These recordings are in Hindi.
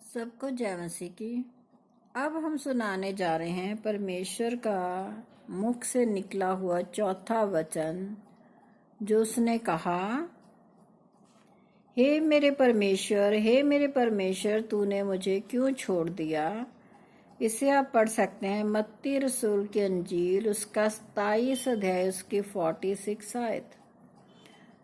सबको जय मसीह की। अब हम सुनाने जा रहे हैं परमेश्वर का मुख से निकला हुआ चौथा वचन, जो उसने कहा, हे मेरे परमेश्वर, हे मेरे परमेश्वर, तूने मुझे क्यों छोड़ दिया। इसे आप पढ़ सकते हैं मत्ती रसूल की अंजील, उसका 27 अध्याय, उसकी 46 आयत।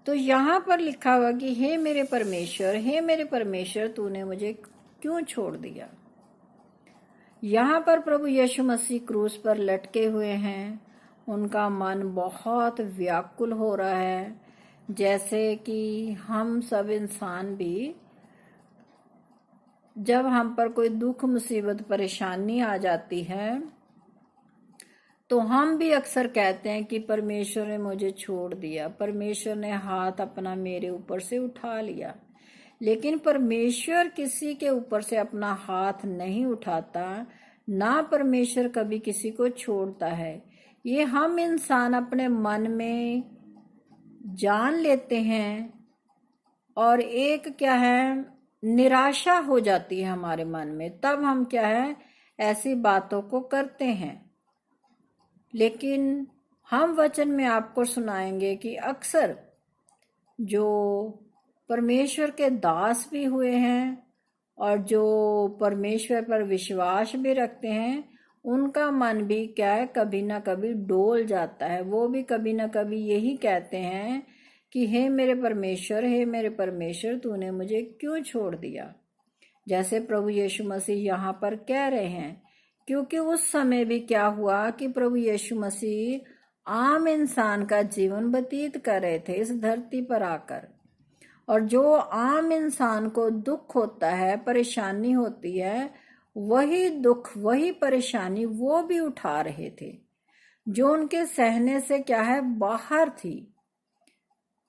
तो यहाँ पर लिखा हुआ कि हे मेरे परमेश्वर, हे मेरे परमेश्वर, तूने मुझे क्यों छोड़ दिया। यहाँ पर प्रभु यीशु मसीह क्रूस पर लटके हुए हैं। उनका मन बहुत व्याकुल हो रहा है, जैसे कि हम सब इंसान भी जब हम पर कोई दुख, मुसीबत, परेशानी आ जाती है तो हम भी अक्सर कहते हैं कि परमेश्वर ने मुझे छोड़ दिया, परमेश्वर ने हाथ अपना मेरे ऊपर से उठा लिया। लेकिन परमेश्वर किसी के ऊपर से अपना हाथ नहीं उठाता, ना परमेश्वर कभी किसी को छोड़ता है। ये हम इंसान अपने मन में जान लेते हैं और एक क्या है, निराशा हो जाती है हमारे मन में, तब हम क्या है, ऐसी बातों को करते हैं। लेकिन हम वचन में आपको सुनाएंगे कि अक्सर जो परमेश्वर के दास भी हुए हैं और जो परमेश्वर पर विश्वास भी रखते हैं, उनका मन भी क्या है, कभी ना कभी डोल जाता है। वो भी कभी ना कभी यही कहते हैं कि हे मेरे परमेश्वर, हे मेरे परमेश्वर, तूने मुझे क्यों छोड़ दिया। जैसे प्रभु यीशु मसीह यहाँ पर कह रहे हैं, क्योंकि उस समय भी क्या हुआ कि प्रभु यीशु मसीह आम इंसान का जीवन व्यतीत कर रहे थे इस धरती पर आकर, और जो आम इंसान को दुख होता है, परेशानी होती है, वही दुख, वही परेशानी वो भी उठा रहे थे, जो उनके सहने से क्या है, बाहर थी।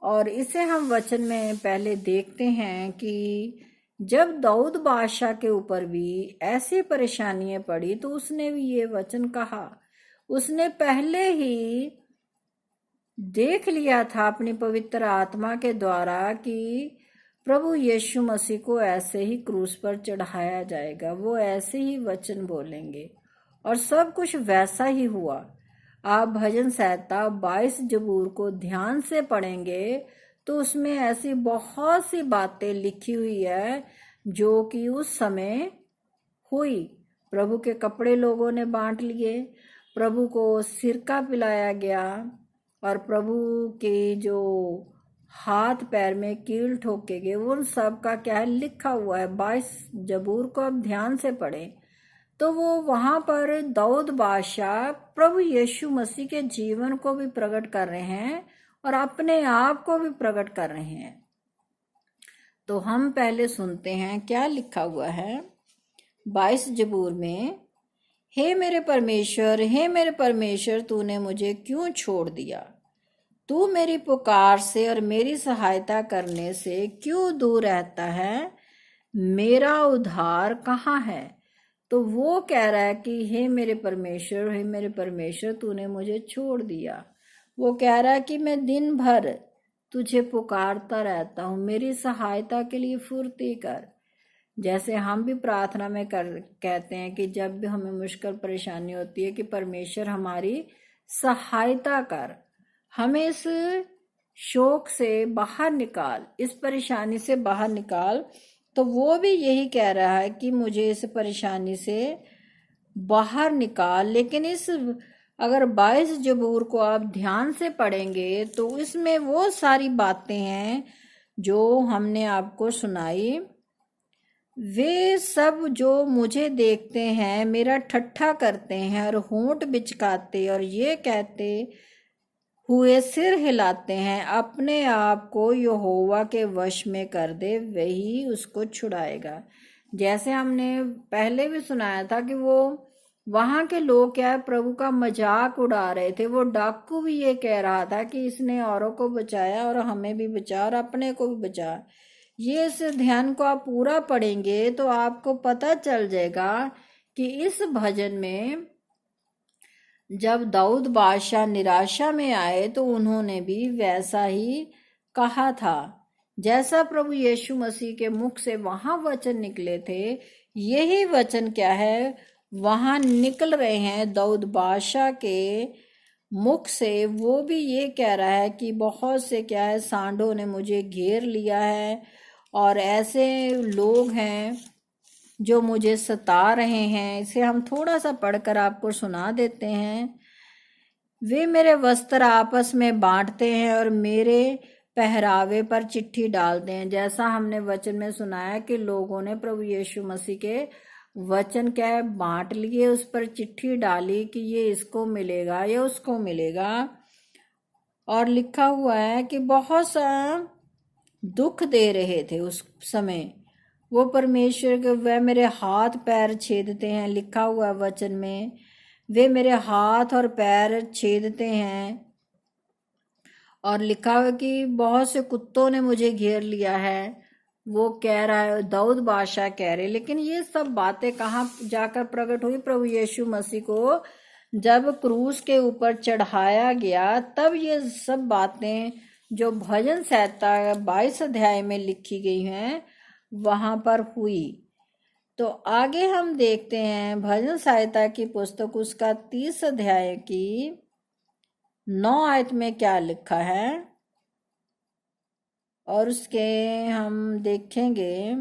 और इसे हम वचन में पहले देखते हैं कि जब दाऊद बादशाह के ऊपर भी ऐसी परेशानियां पड़ी तो उसने भी ये वचन कहा। उसने पहले ही देख लिया था अपनी पवित्र आत्मा के द्वारा कि प्रभु यीशु मसीह को ऐसे ही क्रूस पर चढ़ाया जाएगा, वो ऐसे ही वचन बोलेंगे, और सब कुछ वैसा ही हुआ। आप भजन संहिता 22 जबूर को ध्यान से पढ़ेंगे तो उसमें ऐसी बहुत सी बातें लिखी हुई है जो कि उस समय हुई। प्रभु के कपड़े लोगों ने बांट लिए, प्रभु को सिरका पिलाया गया, और प्रभु के जो हाथ पैर में कील ठोके गए, उन सब का क्या है, लिखा हुआ है। 22 जबूर को अब ध्यान से पढ़ें तो वो वहां पर दाऊद बादशाह प्रभु यीशु मसीह के जीवन को भी प्रकट कर रहे हैं और अपने आप को भी प्रकट कर रहे हैं। तो हम पहले सुनते हैं क्या लिखा हुआ है 22 जबूर में। हे मेरे परमेश्वर, हे मेरे परमेश्वर, तूने मुझे क्यों छोड़ दिया। तू मेरी पुकार से और मेरी सहायता करने से क्यों दूर रहता है। मेरा उद्धार कहाँ है। तो वो कह रहा है कि हे मेरे परमेश्वर, हे मेरे परमेश्वर, तूने मुझे छोड़ दिया। वो कह रहा है कि मैं दिन भर तुझे पुकारता रहता हूँ, मेरी सहायता के लिए फुर्ती कर। जैसे हम भी प्रार्थना में कहते हैं कि जब भी हमें मुश्किल परेशानी होती है कि परमेश्वर हमारी सहायता कर, हमें इस शोक से बाहर निकाल, इस परेशानी से बाहर निकाल। तो वो भी यही कह रहा है कि मुझे इस परेशानी से बाहर निकाल। लेकिन इस अगर 22 जबूर को आप ध्यान से पढ़ेंगे तो इसमें वो सारी बातें हैं जो हमने आपको सुनाई। वे सब जो मुझे देखते हैं मेरा ठट्ठा करते हैं और होंठ बिचकाते और ये कहते हुए सिर हिलाते हैं, अपने आप को यहोवा के वश में कर दे, वही उसको छुड़ाएगा। जैसे हमने पहले भी सुनाया था कि वो वहां के लोग क्या है, प्रभु का मजाक उड़ा रहे थे। वो डाकू भी ये कह रहा था कि इसने औरों को बचाया और हमें भी बचा और अपने को भी बचा। ये इस ध्यान को आप पूरा पढ़ेंगे तो आपको पता चल जाएगा कि इस भजन में जब दाऊद बादशाह निराशा में आए तो उन्होंने भी वैसा ही कहा था जैसा प्रभु यीशु मसीह के मुख से वहां वचन निकले थे, यही वचन क्या है वहां निकल रहे हैं दाऊद बादशाह के मुख से। वो भी ये कह रहा है कि बहुत से क्या है सांडों ने मुझे घेर लिया है और ऐसे लोग हैं जो मुझे सता रहे हैं। इसे हम थोड़ा सा पढ़कर आपको सुना देते हैं। वे मेरे वस्त्र आपस में बांटते हैं और मेरे पहरावे पर चिट्ठी डालते हैं। जैसा हमने वचन में सुनाया कि लोगों ने प्रभु यीशु मसीह के वचन क्या है बांट लिए, उस पर चिट्ठी डाली कि ये इसको मिलेगा या उसको मिलेगा। और लिखा हुआ है कि बहुत सा दुख दे रहे थे उस समय वो परमेश्वर के। वह मेरे हाथ पैर छेदते हैं, लिखा हुआ है वचन में, वे मेरे हाथ और पैर छेदते हैं। और लिखा हुआ कि बहुत से कुत्तों ने मुझे घेर लिया है। वो कह रहा है, दाऊद बादशाह कह रहे। लेकिन ये सब बातें कहाँ जाकर प्रकट हुई? प्रभु यीशु मसीह को जब क्रूस के ऊपर चढ़ाया गया तब ये सब बातें जो भजन संहिता 22 अध्याय में लिखी गई हैं वहां पर हुई। तो आगे हम देखते हैं भजन संहिता की पुस्तक उसका 30 अध्याय की 9 आयत में क्या लिखा है और उसके हम देखेंगे।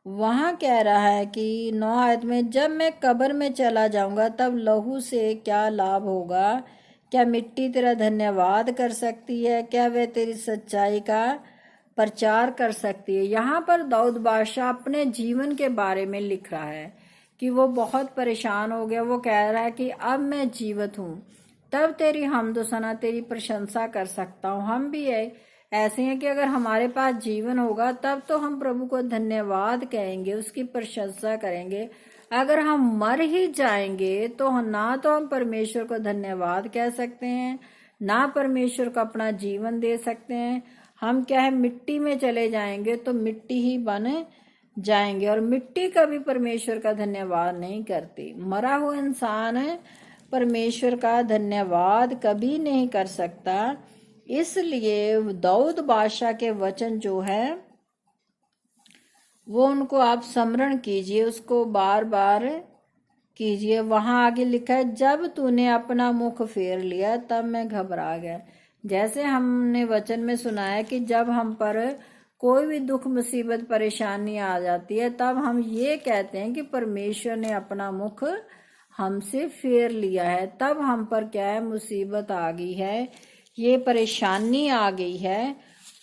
वहां कह रहा है कि 9 आयत में, जब मैं कब्र में चला जाऊंगा तब लहू से क्या लाभ होगा? क्या मिट्टी तेरा धन्यवाद कर सकती है? क्या वह तेरी सच्चाई का प्रचार कर सकती है? यहाँ पर दाऊद बादशाह अपने जीवन के बारे में लिख रहा है कि वो बहुत परेशान हो गया। वो कह रहा है कि अब मैं जीवित हूँ तब तेरी हमदो सना तेरी प्रशंसा कर सकता हूँ। हम भी ऐसे हैं कि अगर हमारे पास जीवन होगा तब तो हम प्रभु को धन्यवाद कहेंगे, उसकी प्रशंसा करेंगे। अगर हम मर ही जाएंगे तो ना तो हम परमेश्वर को धन्यवाद कह सकते हैं, ना परमेश्वर को अपना जीवन दे सकते हैं। हम क्या है मिट्टी में चले जाएंगे तो मिट्टी ही बन जाएंगे और मिट्टी कभी परमेश्वर का धन्यवाद नहीं करती। मरा हुआ इंसान परमेश्वर का धन्यवाद कभी नहीं कर सकता। इसलिए दाऊद बादशाह के वचन जो है वो उनको आप स्मरण कीजिए, उसको बार बार कीजिए। वहां आगे लिखा है, जब तूने अपना मुख फेर लिया तब मैं घबरा गया। जैसे हमने वचन में सुना है कि जब हम पर कोई भी दुख मुसीबत परेशानी आ जाती है तब हम ये कहते हैं कि परमेश्वर ने अपना मुख हमसे फेर लिया है, तब हम पर क्या है मुसीबत आ गई है, ये परेशानी आ गई है।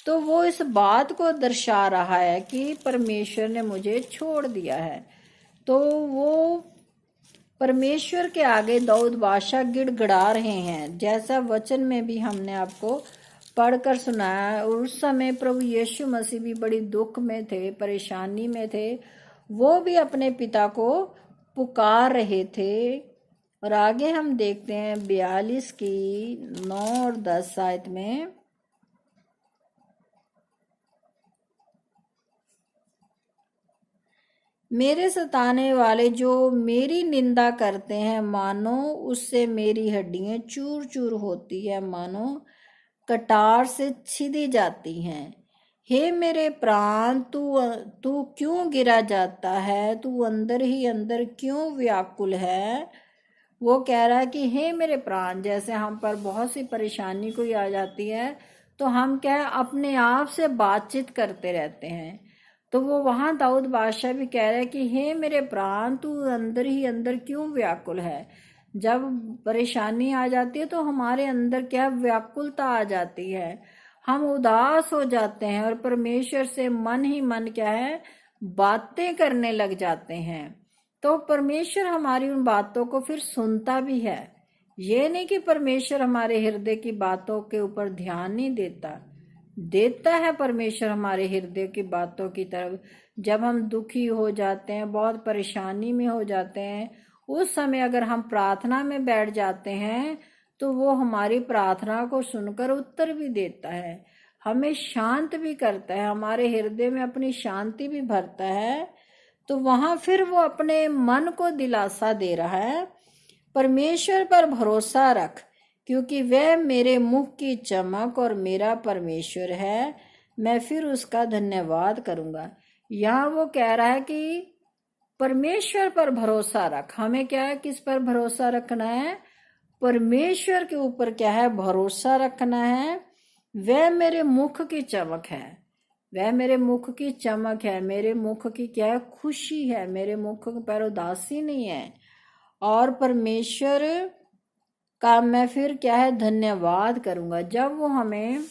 तो वो इस बात को दर्शा रहा है कि परमेश्वर ने मुझे छोड़ दिया है। तो वो परमेश्वर के आगे दाऊद बादशाह गिड़गिड़ा रहे हैं, जैसा वचन में भी हमने आपको पढ़कर सुनाया। उस समय प्रभु यीशु मसीह भी बड़ी दुख में थे, परेशानी में थे। वो भी अपने पिता को पुकार रहे थे। और आगे हम देखते हैं 42 की 9 और 10 आयत में, मेरे सताने वाले जो मेरी निंदा करते हैं मानो उससे मेरी हड्डियां चूर चूर होती है, मानो कटार से छिदी जाती हैं। हे मेरे प्राण, तू क्यों गिरा जाता है? तू अंदर ही अंदर क्यों व्याकुल है? वो कह रहा है कि हे मेरे प्राण, जैसे हम पर बहुत सी परेशानी कोई आ जाती है तो हम क्या है अपने आप से बातचीत करते रहते हैं। तो वो वहां दाऊद बादशाह भी कह रहा है कि हे मेरे प्राण, तू अंदर ही अंदर क्यों व्याकुल है? जब परेशानी आ जाती है तो हमारे अंदर क्या व्याकुलता आ जाती है, हम उदास हो जाते हैं और परमेश्वर से मन ही मन क्या है बातें करने लग जाते हैं। तो परमेश्वर हमारी उन बातों को फिर सुनता भी है। ये नहीं कि परमेश्वर हमारे हृदय की बातों के ऊपर ध्यान नहीं देता है परमेश्वर हमारे हृदय की बातों की तरफ। जब हम दुखी हो जाते हैं, बहुत परेशानी में हो जाते हैं, उस समय अगर हम प्रार्थना में बैठ जाते हैं तो वो हमारी प्रार्थना को सुनकर उत्तर भी देता है, हमें शांत भी करता है, हमारे हृदय में अपनी शांति भी भरता है। तो वहां फिर वो अपने मन को दिलासा दे रहा है, परमेश्वर पर भरोसा रख क्योंकि वह मेरे मुख की चमक और मेरा परमेश्वर है, मैं फिर उसका धन्यवाद करूंगा। यहाँ वो कह रहा है कि परमेश्वर पर भरोसा रख। हमें क्या है, किस पर भरोसा रखना है? परमेश्वर के ऊपर क्या है, भरोसा रखना है। वह मेरे मुख की चमक है, वह मेरे मुख की चमक है, मेरे मुख की क्या है, खुशी है, मेरे मुख पर उदासी नहीं है। और परमेश्वर का मैं फिर क्या है, धन्यवाद करूंगा। जब वो हमें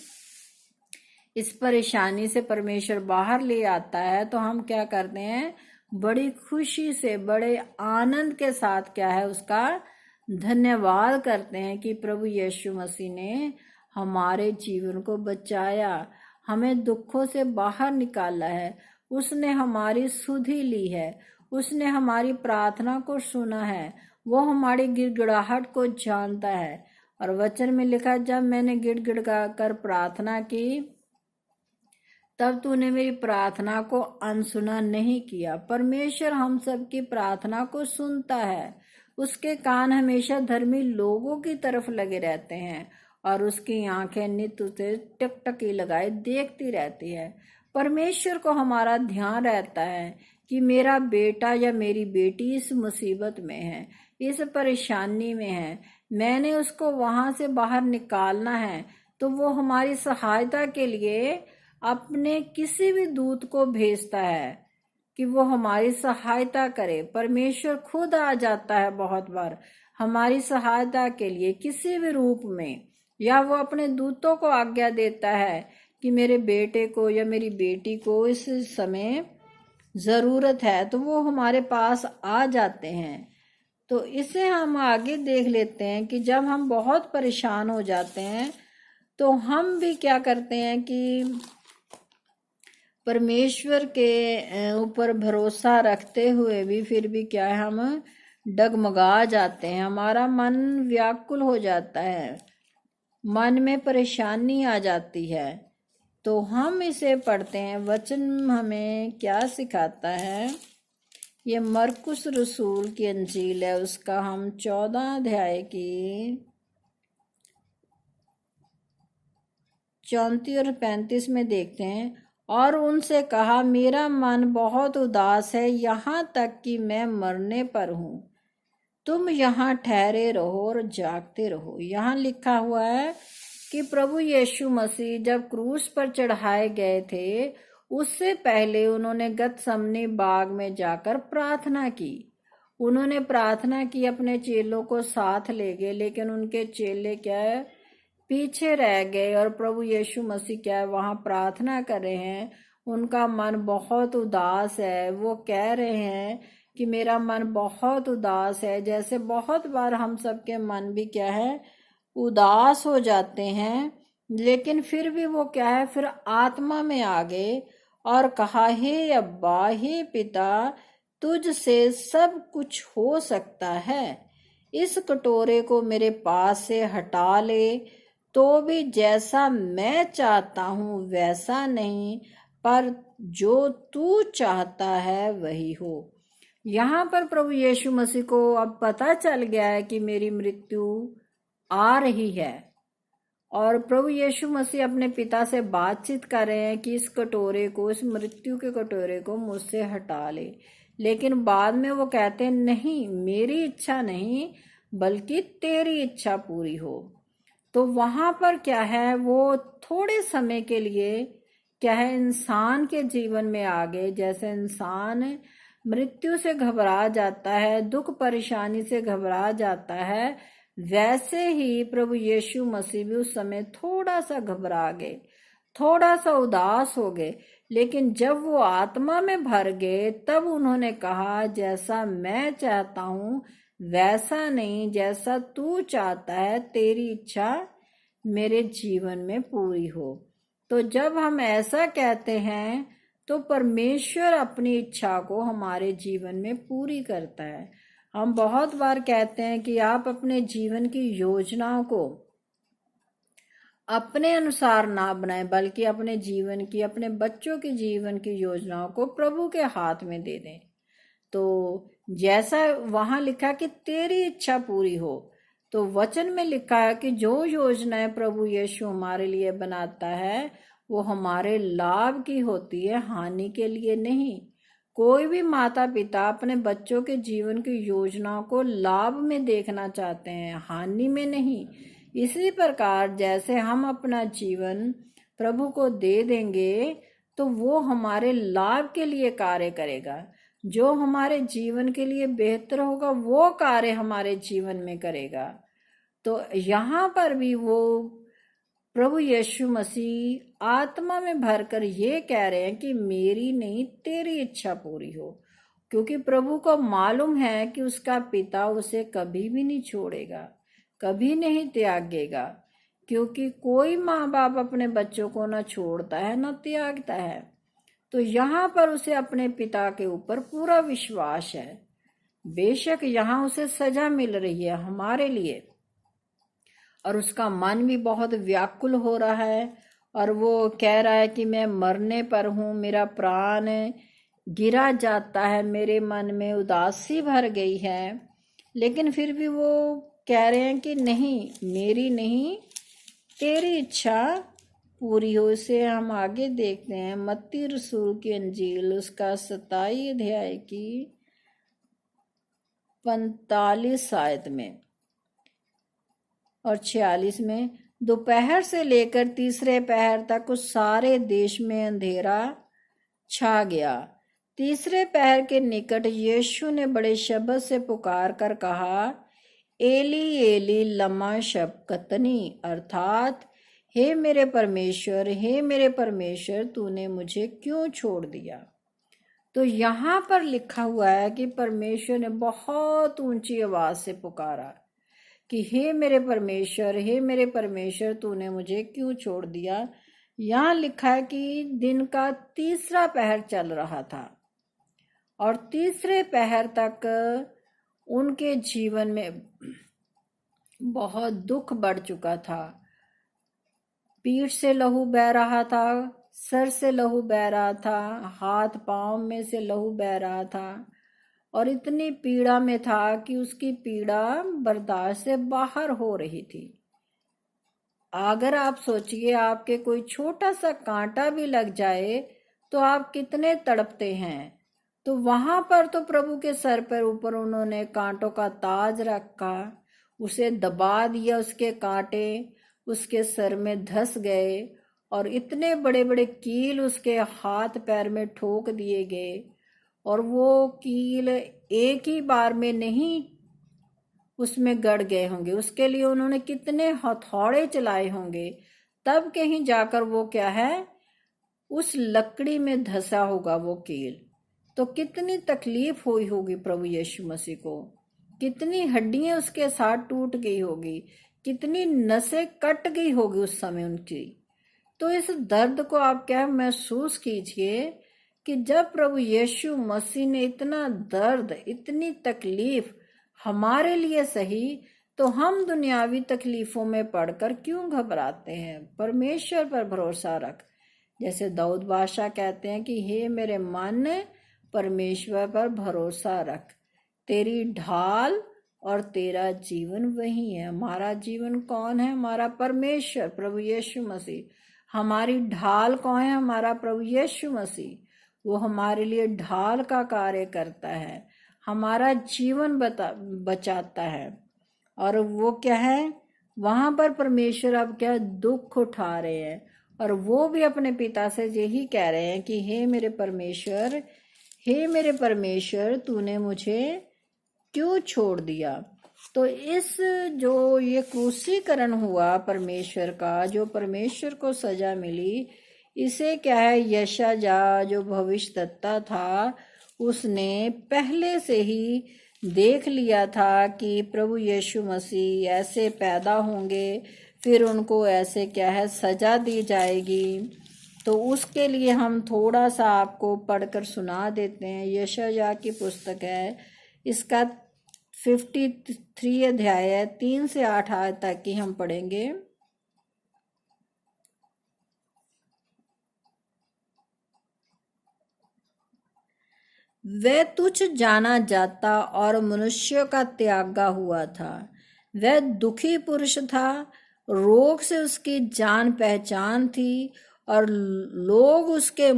इस परेशानी से परमेश्वर बाहर ले आता है तो हम क्या करते हैं, बड़ी खुशी से, बड़े आनंद के साथ क्या है, उसका धन्यवाद करते हैं कि प्रभु यीशु मसीह ने हमारे जीवन को बचाया, हमें दुखों से बाहर निकाला है, उसने हमारी सुधि ली है, उसने हमारी प्रार्थना को सुना है, वो हमारी गिड़गिड़ाहट को जानता है। और वचन में लिखा, जब मैंने गिड़गिड़ा कर प्रार्थना की तब तूने मेरी प्रार्थना को अनसुना नहीं किया। परमेश्वर हम सबकी प्रार्थना को सुनता है। उसके कान हमेशा धर्मी लोगों की तरफ लगे रहते हैं और उसकी आंखें नित्य उसे टकटकी लगाए देखती रहती है। परमेश्वर को हमारा ध्यान रहता है कि मेरा बेटा या मेरी बेटी इस मुसीबत में है, इस परेशानी में है, मैंने उसको वहां से बाहर निकालना है। तो वो हमारी सहायता के लिए अपने किसी भी दूत को भेजता है कि वो हमारी सहायता करे। परमेश्वर खुद आ जाता है बहुत बार हमारी सहायता के लिए किसी भी रूप में, या वो अपने दूतों को आज्ञा देता है कि मेरे बेटे को या मेरी बेटी को इस समय जरूरत है, तो वो हमारे पास आ जाते हैं। तो इसे हम आगे देख लेते हैं कि जब हम बहुत परेशान हो जाते हैं तो हम भी क्या करते हैं कि परमेश्वर के ऊपर भरोसा रखते हुए भी फिर भी क्या है, हम डगमगा जाते हैं, हमारा मन व्याकुल हो जाता है, मन में परेशानी आ जाती है। तो हम इसे पढ़ते हैं, वचन हमें क्या सिखाता है। ये मरकुस रसूल की अंजील है, उसका हम 14 अध्याय की 34 और 35 में देखते हैं। और उनसे कहा, मेरा मन बहुत उदास है, यहाँ तक कि मैं मरने पर हूँ। तुम यहाँ ठहरे रहो और जागते रहो। यहाँ लिखा हुआ है कि प्रभु यीशु मसीह जब क्रूस पर चढ़ाए गए थे, उससे पहले उन्होंने गतसमनी बाग में जाकर प्रार्थना की। उन्होंने प्रार्थना की, अपने चेलों को साथ ले गए, लेकिन उनके चेले क्या है, पीछे रह गए। और प्रभु यीशु मसीह क्या है, वहां प्रार्थना कर रहे हैं, उनका मन बहुत उदास है। वो कह रहे हैं कि मेरा मन बहुत उदास है। जैसे बहुत बार हम सबके मन भी क्या है, उदास हो जाते हैं, लेकिन फिर भी वो क्या है, फिर आत्मा में आ गए और कहा, हे अब्बा, हे पिता, तुझसे सब कुछ हो सकता है, इस कटोरे को मेरे पास से हटा ले, तो भी जैसा मैं चाहता हूँ वैसा नहीं, पर जो तू चाहता है वही हो। यहाँ पर प्रभु यीशु मसीह को अब पता चल गया है कि मेरी मृत्यु आ रही है, और प्रभु यीशु मसीह अपने पिता से बातचीत कर रहे हैं कि इस कटोरे को, इस मृत्यु के कटोरे को मुझसे हटा ले। लेकिन बाद में वो कहते हैं, नहीं, मेरी इच्छा नहीं बल्कि तेरी इच्छा पूरी हो। तो वहां पर क्या है, वो थोड़े समय के लिए क्या है, इंसान के जीवन में आ गए। जैसे इंसान मृत्यु से घबरा जाता है, दुख परेशानी से घबरा जाता है, वैसे ही प्रभु यीशु मसीह भी उस समय थोड़ा सा घबरा गए, थोड़ा सा उदास हो गए। लेकिन जब वो आत्मा में भर गए तब उन्होंने कहा, जैसा मैं चाहता हूँ वैसा नहीं, जैसा तू चाहता है, तेरी इच्छा मेरे जीवन में पूरी हो। तो जब हम ऐसा कहते हैं तो परमेश्वर अपनी इच्छा को हमारे जीवन में पूरी करता है। हम बहुत बार कहते हैं कि आप अपने जीवन की योजनाओं को अपने अनुसार ना बनाएं, बल्कि अपने जीवन की, अपने बच्चों के जीवन की योजनाओं को प्रभु के हाथ में दे दें। तो जैसा वहां लिखा कि तेरी इच्छा पूरी हो, तो वचन में लिखा है कि जो योजनाएं प्रभु यीशु हमारे लिए बनाता है वो हमारे लाभ की होती है, हानि के लिए नहीं। कोई भी माता पिता अपने बच्चों के जीवन की योजनाओं को लाभ में देखना चाहते हैं, हानि में नहीं। इसी प्रकार जैसे हम अपना जीवन प्रभु को दे देंगे तो वो हमारे लाभ के लिए कार्य करेगा। जो हमारे जीवन के लिए बेहतर होगा वो कार्य हमारे जीवन में करेगा। तो यहाँ पर भी वो प्रभु यीशु मसीह आत्मा में भरकर ये कह रहे हैं कि मेरी नहीं तेरी इच्छा पूरी हो, क्योंकि प्रभु को मालूम है कि उसका पिता उसे कभी भी नहीं छोड़ेगा, कभी नहीं त्यागेगा, क्योंकि कोई माँ बाप अपने बच्चों को न छोड़ता है न त्यागता है। तो यहाँ पर उसे अपने पिता के ऊपर पूरा विश्वास है। बेशक यहाँ उसे सजा मिल रही है हमारे लिए, और उसका मन भी बहुत व्याकुल हो रहा है, और वो कह रहा है कि मैं मरने पर हूँ, मेरा प्राण गिरा जाता है, मेरे मन में उदासी भर गई है। लेकिन फिर भी वो कह रहे हैं कि नहीं, मेरी नहीं तेरी इच्छा पूरी हो। इसे हम आगे देखते हैं मत्ती रसूल की अंजील उसका 27 अध्याय की 45 आयत में और 46 में। दोपहर से लेकर तीसरे पहर तक उस सारे देश में अंधेरा छा गया। तीसरे पहर के निकट यीशु ने बड़े शब्द से पुकार कर कहा, एली एली लमा शबक्तनी, अर्थात हे मेरे परमेश्वर, हे मेरे परमेश्वर, तूने मुझे क्यों छोड़ दिया। तो यहाँ पर लिखा हुआ है कि परमेश्वर ने बहुत ऊंची आवाज से पुकारा कि हे मेरे परमेश्वर, हे मेरे परमेश्वर, तूने मुझे क्यों छोड़ दिया। यहाँ लिखा है कि दिन का तीसरा पहर चल रहा था और तीसरे पहर तक उनके जीवन में बहुत दुख बढ़ चुका था। पीठ से लहू बह रहा था, सर से लहू बह रहा था, हाथ पांव में से लहू बह रहा था, और इतनी पीड़ा में था कि उसकी पीड़ा बर्दाश्त से बाहर हो रही थी। अगर आप सोचिए, आपके कोई छोटा सा कांटा भी लग जाए तो आप कितने तड़पते हैं। तो वहां पर तो प्रभु के सर पर ऊपर उन्होंने कांटों का ताज रखा, उसे दबा दिया, उसके कांटे उसके सर में धस गए और इतने बड़े बड़े कील उसके हाथ पैर में ठोक दिए गए, और वो कील एक ही बार में नहीं उसमें गड़ गए होंगे, उसके लिए उन्होंने कितने हथौड़े चलाए होंगे, तब कहीं जाकर वो क्या है उस लकड़ी में धंसा होगा वो कील। तो कितनी तकलीफ हुई होगी प्रभु यीशु मसीह को, कितनी हड्डियां उसके साथ टूट गई होगी, कितनी नसें कट गई होगी उस समय उनकी। तो इस दर्द को आप क्या महसूस कीजिए कि जब प्रभु यीशु मसीह ने इतना दर्द, इतनी तकलीफ हमारे लिए सही, तो हम दुनियावी तकलीफों में पड़कर क्यों घबराते हैं। परमेश्वर पर भरोसा रख। जैसे दाऊद बादशाह कहते हैं कि हे मेरे मन, परमेश्वर पर भरोसा रख, तेरी ढाल और तेरा जीवन वही है। हमारा जीवन कौन है? हमारा परमेश्वर प्रभु यीशु मसीह। हमारी ढाल कौन है? हमारा प्रभु यीशु मसीह। वो हमारे लिए ढाल का कार्य करता है, हमारा जीवन बचाता है। और वो क्या है, वहां पर परमेश्वर अब क्या दुख उठा रहे हैं, और वो भी अपने पिता से यही कह रहे हैं कि हे मेरे परमेश्वर, हे मेरे परमेश्वर, तूने मुझे क्यों छोड़ दिया। तो इस जो ये क्रूसीकरण हुआ परमेश्वर का, जो परमेश्वर को सजा मिली, इसे क्या है, यशायाह जो भविष्यद्वक्ता था उसने पहले से ही देख लिया था कि प्रभु यीशु मसीह ऐसे पैदा होंगे, फिर उनको ऐसे क्या है सजा दी जाएगी। तो उसके लिए हम थोड़ा सा आपको पढ़कर सुना देते हैं। यशायाह की पुस्तक है, इसका 53 अध्याय है, 3 से 8 आयत तक की हम पढ़ेंगे। वह तुच्छ जाना जाता और मनुष्य का त्यागा हुआ था, वह दुखी पुरुष था, रोग से उसकी जान पहचान थी और लोग उससे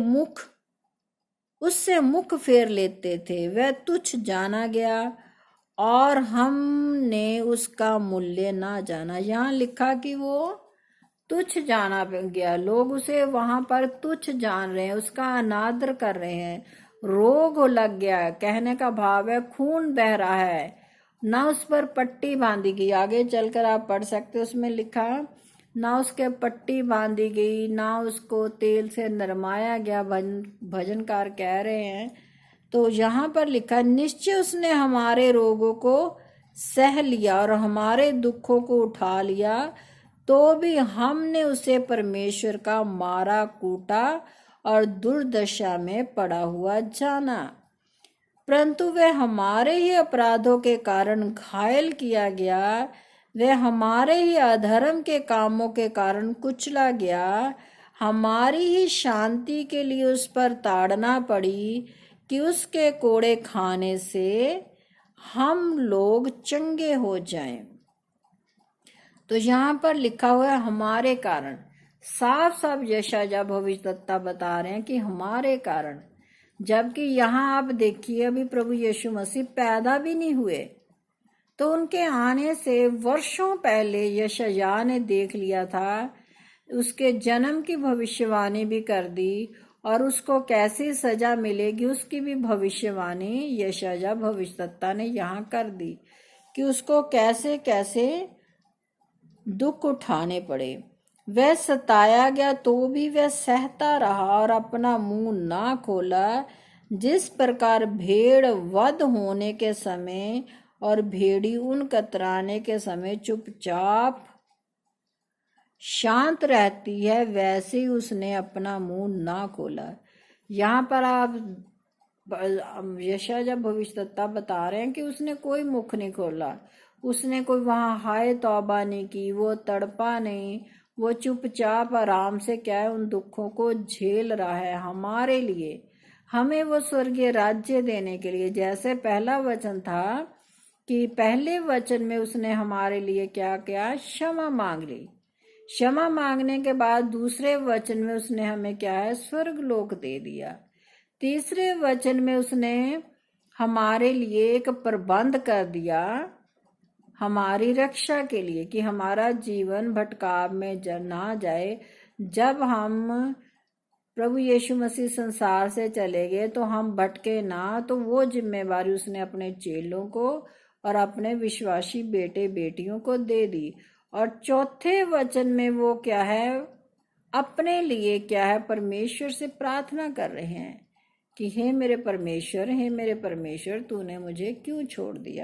मुख फेर लेते थे। वह तुच्छ जाना गया और हमने उसका मूल्य ना जाना। यहाँ लिखा कि वो तुच्छ जाना गया, लोग उसे वहां पर तुच्छ जान रहे हैं, उसका अनादर कर रहे हैं। रोग लग गया, कहने का भाव है खून बह रहा है, ना उस पर पट्टी बांधी गई। आगे चलकर आप पढ़ सकते, उसमें लिखा ना उसके पट्टी बांधी गई, ना उसको तेल से नरमाया गया। भजनकार कह रहे हैं। तो यहाँ पर लिखा निश्चय उसने हमारे रोगों को सह लिया और हमारे दुखों को उठा लिया, तो भी हमने उसे परमेश्वर का मारा कूटा और दुर्दशा में पड़ा हुआ जाना। परंतु वह हमारे ही अपराधों के कारण घायल किया गया, वह हमारे ही अधर्म के कामों के कारण कुचला गया, हमारी ही शांति के लिए उस पर ताड़ना पड़ी कि उसके कोड़े खाने से हम लोग चंगे हो जाएं। तो यहाँ पर लिखा हुआ है हमारे कारण, साफ साफ यशायाह भविष्यद्वक्ता बता रहे हैं कि हमारे कारण। जबकि यहाँ आप देखिए अभी प्रभु यीशु मसीह पैदा भी नहीं हुए, तो उनके आने से वर्षों पहले यशायाह ने देख लिया था, उसके जन्म की भविष्यवाणी भी कर दी और उसको कैसी सजा मिलेगी उसकी भी भविष्यवाणी यशायाह भविष्यद्वक्ता ने यहाँ कर दी कि उसको कैसे कैसे दुख उठाने पड़े। वह सताया गया तो भी वह सहता रहा और अपना मुंह ना खोला। जिस प्रकार भेड़ वध होने के समय और भेड़ी उन कतराने के समय चुपचाप शांत रहती है, वैसे ही उसने अपना मुंह ना खोला। यहाँ पर आप यशायाह भविष्यद्वक्ता बता रहे हैं कि उसने कोई मुख नहीं खोला, उसने कोई वहां हाय तौबा नहीं की, वो तड़पा नहीं, वो चुपचाप आराम से क्या है उन दुखों को झेल रहा है हमारे लिए, हमें वो स्वर्गीय राज्य देने के लिए। जैसे पहला वचन था कि पहले वचन में उसने हमारे लिए क्या किया, क्षमा मांग ली। क्षमा मांगने के बाद दूसरे वचन में उसने हमें क्या है, स्वर्ग लोक दे दिया। तीसरे वचन में उसने हमारे लिए एक प्रबंध कर दिया हमारी रक्षा के लिए कि हमारा जीवन भटकाव में ना जाए। जब हम प्रभु यीशु मसीह संसार से चले गए तो हम भटके ना, तो वो जिम्मेवारी उसने अपने चेलों को और अपने विश्वासी बेटे बेटियों को दे दी। और चौथे वचन में वो क्या है, अपने लिए क्या है, परमेश्वर से प्रार्थना कर रहे हैं कि हे मेरे परमेश्वर, हे मेरे परमेश्वर, तूने मुझे क्यों छोड़ दिया।